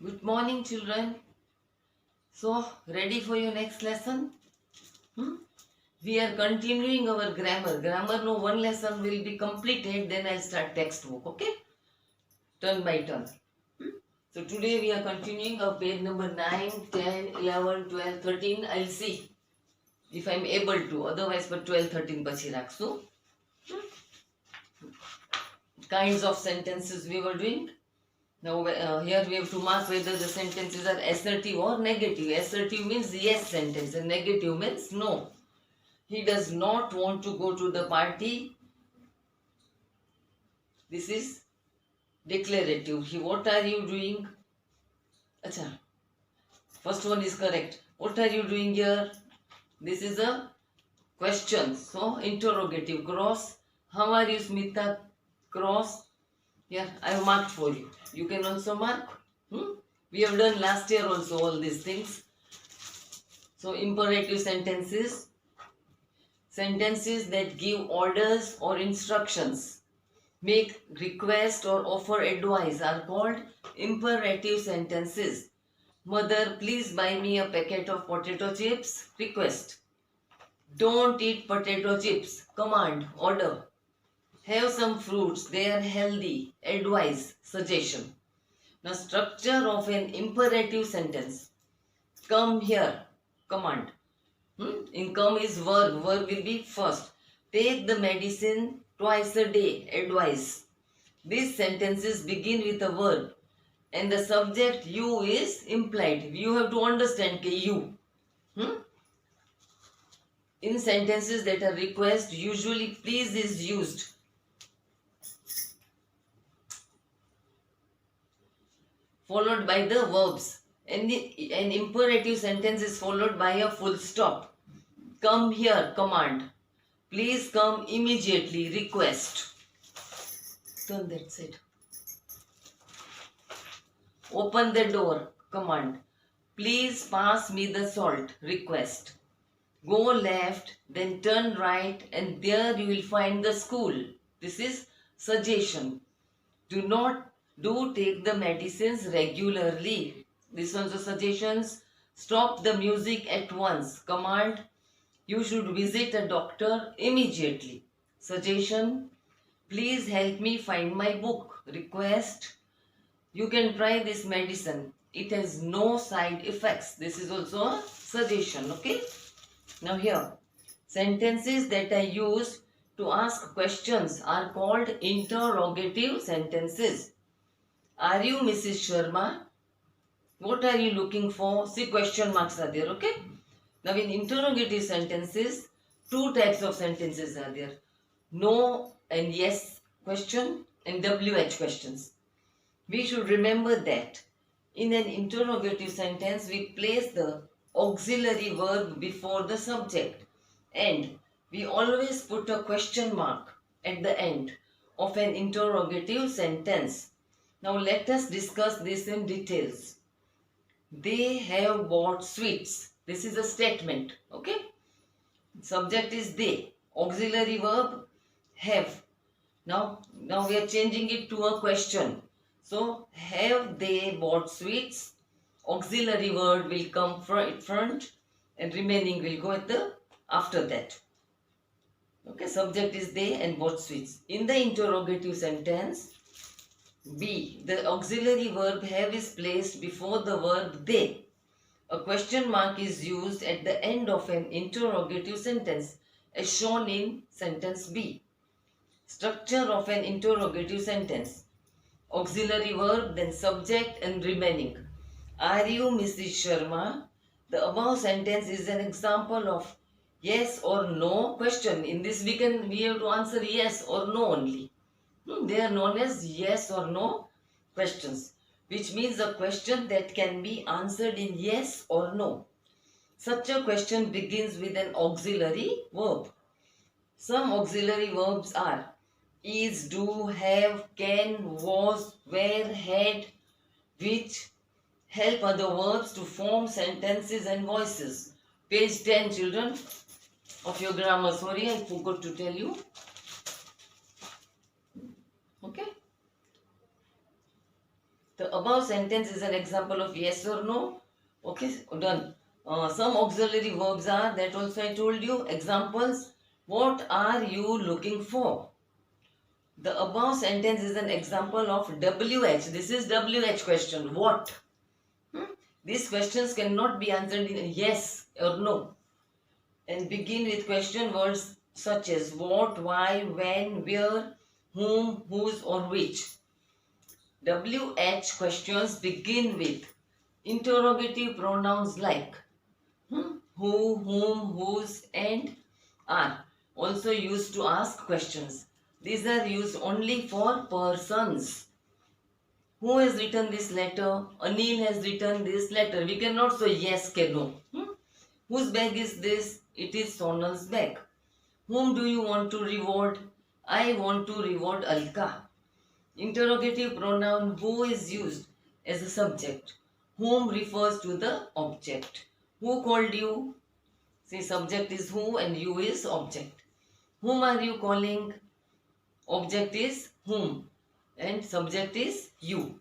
Good morning, children. So, ready for your next lesson? Hmm? We are continuing our grammar. Grammar, no one lesson will be completed, then I'll start textbook, okay? Turn by turn. So, today we are continuing of page number 9, 10, 11, 12, 13. I'll see if I'm able to. Otherwise, for 12, 13 પછી રાખશું. Kinds of sentences we were doing. Now, here we have to mark whether the sentences are assertive or negative. Assertive means yes sentence and negative means no. He does not want to go to the party. This is declarative. What are you doing? Acha. First one is correct. What are you doing here? This is a question. So, interrogative. Cross. How are you, Smita? Cross. Here, I have marked for you. You can also mark. We have done last year also all these things. So, imperative sentences. Sentences that give orders or instructions, make request or offer advice are called imperative sentences. Mother, please buy me a packet of potato chips. Request. Don't eat potato chips. Command. Order. Have some fruits. They are healthy. Advice. Suggestion. Now, structure of an imperative sentence. Come here. Command. In come is verb. Verb will be first. Take the medicine twice a day. Advice. These sentences begin with a verb and the subject you is implied. You have to understand ke you. In sentences that are request, usually please is used. Followed by the verbs. And an imperative sentence is followed by a full stop. Come here, command. Please come immediately, request. Turn that side. Open the door, command. Please pass me the salt, request. Go left, then turn right, and there you will find the school. This is suggestion. Do take the medicines regularly. This one's the suggestions. Stop the music at once. Command. You should visit a doctor immediately. Suggestion. Please help me find my book. Request. You can try this medicine. It has no side effects. This is also a suggestion. Okay. Now here. Sentences that are used to ask questions are called interrogative sentences. Are you Mrs. Sharma? What are you looking for? See, question marks are there, okay? Now, in interrogative sentences, two types of sentences are there. No and yes question and WH questions. We should remember that in an interrogative sentence, we place the auxiliary verb before the subject and we always put a question mark at the end of an interrogative sentence. Now let us discuss this in details. They have bought sweets. This is a statement. Okay. Subject is they. Auxiliary verb have. Now we are changing it to a question. So have they bought sweets? Auxiliary word will come front and remaining will go at the after that. Okay. Subject is they and bought sweets. In the interrogative sentence, B. The auxiliary verb have is placed before the verb they. A question mark is used at the end of an interrogative sentence as shown in sentence B. Structure of an interrogative sentence. Auxiliary verb, then subject and remaining. Are you Mrs. Sharma? The above sentence is an example of yes or no question. In this we have to answer yes or no only. They are known as yes or no questions, which means a question that can be answered in yes or no. Such a question begins with an auxiliary verb. Some auxiliary verbs are is, do, have, can, was, were, had, which help other verbs to form sentences and voices. Page 10, children, of your grammar. Sorry, I forgot to tell you. Okay. The above sentence is an example of yes or no. Okay, done. Some auxiliary verbs are, that also I told you. Examples. What are you looking for? The above sentence is an example of WH. This is WH question. What? These questions cannot be answered in yes or no. And begin with question words such as what, why, when, where, whom, whose or which. WH questions begin with interrogative pronouns like who, whom, whose and are also used to ask questions. These are used only for persons. Who has written this letter? Anil has written this letter. We cannot say yes, ke no. Whose bag is this? It is Sonal's bag. Whom do you want to reward? I want to reward Alka. Interrogative pronoun who is used as a subject. Whom refers to the object. Who called you? See, subject is who and you is object. Whom are you calling? Object is whom and subject is you.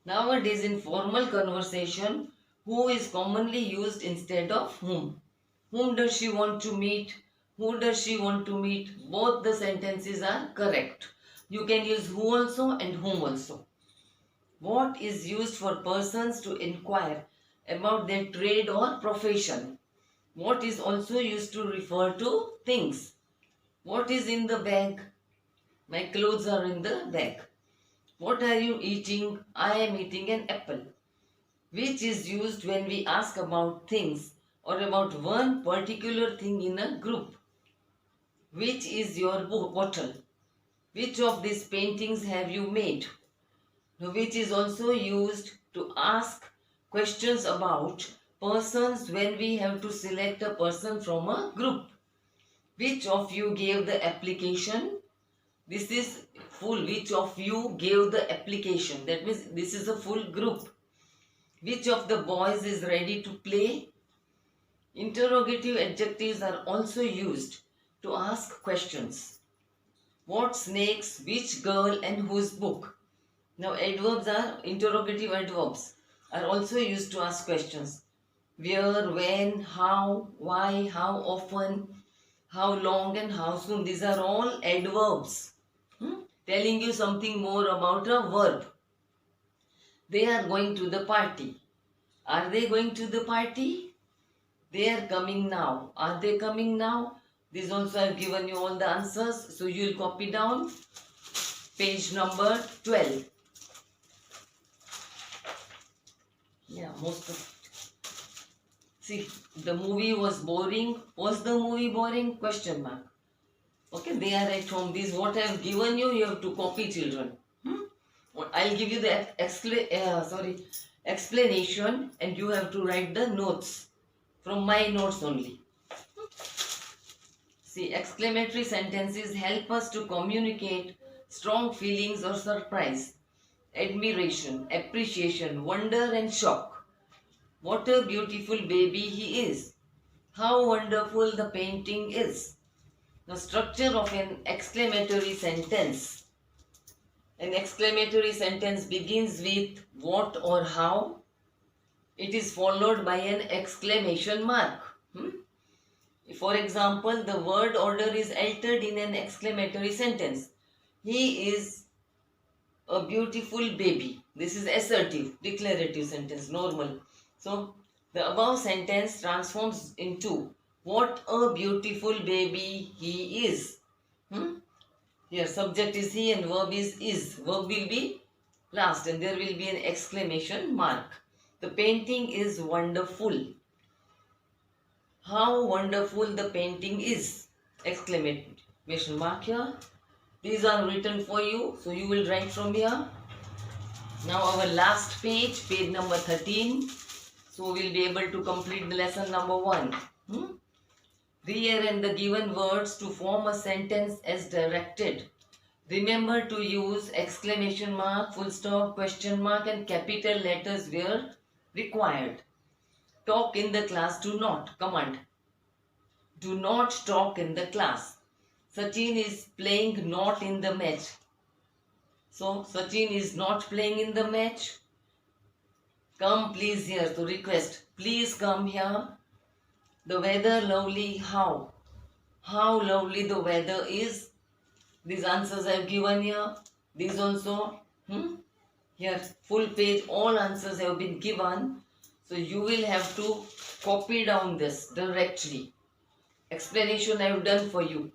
Nowadays in formal conversation, who is commonly used instead of whom. Whom does she want to meet? Who does she want to meet? Both the sentences are correct. You can use who also and whom also. What is used for persons to inquire about their trade or profession. What is also used to refer to things. What is in the bag? My clothes are in the bag. What are you eating? I am eating an apple. Which is used when we ask about things or about one particular thing in a group. Which is your bottle? Which of these paintings have you made? Which is also used to ask questions about persons when we have to select a person from a group. Which of you gave the application? This is full. Which of you gave the application? That means this is a full group. Which of the boys is ready to play? Interrogative adjectives are also used to ask questions. What snakes, which girl and whose book? Now adverbs are, interrogative adverbs are also used to ask questions. Where, when, how, why, how often, how long and how soon. These are all adverbs. Telling you something more about a verb. They are going to the party. Are they going to the party? They are coming now. Are they coming now? This also I have given you all the answers. So you will copy down page number 12. Yeah, most of it. See, the movie was boring. Was the movie boring? Question mark. Okay, they are at home. This is what I have given you. You have to copy, children. I'll give you the explanation and you have to write the notes from my notes only. See, exclamatory sentences help us to communicate strong feelings or surprise, admiration, appreciation, wonder and shock. What a beautiful baby he is. How wonderful the painting is. The structure of an exclamatory sentence. An exclamatory sentence begins with what or how. It is followed by an exclamation mark. For example, the word order is altered in an exclamatory sentence. He is a beautiful baby. This is assertive, declarative sentence, normal. So, the above sentence transforms into what a beautiful baby he is. Here, subject is he and verb is. Verb will be last and there will be an exclamation mark. The painting is wonderful. How wonderful the painting is! Exclamation mark here. These are written for you, so you will write from here. Now our last page, page number 13. So we will be able to complete the lesson number 1. Rearrange the given words to form a sentence as directed. Remember to use exclamation mark, full stop, question mark and capital letters where required. Talk in the class, do not. Command. Do not talk in the class. Sachin is playing not in the match. So, Sachin is not playing in the match. Come please here to request. Please come here. The weather lovely. How? How lovely the weather is. These answers I have given here. These also. Here, full page, all answers have been given. So you will have to copy down this directly. Explanation I have done for you.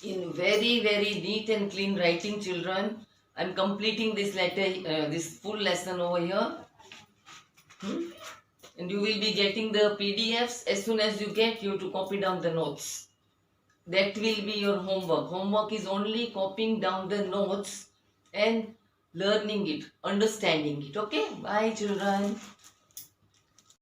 In very, very neat and clean writing, children. I am completing this letter, this full lesson over here. And you will be getting the PDFs. As soon as you get, you have to copy down the notes. That will be your homework. Homework is only copying down the notes and learning it, understanding it. Okay? Bye, children.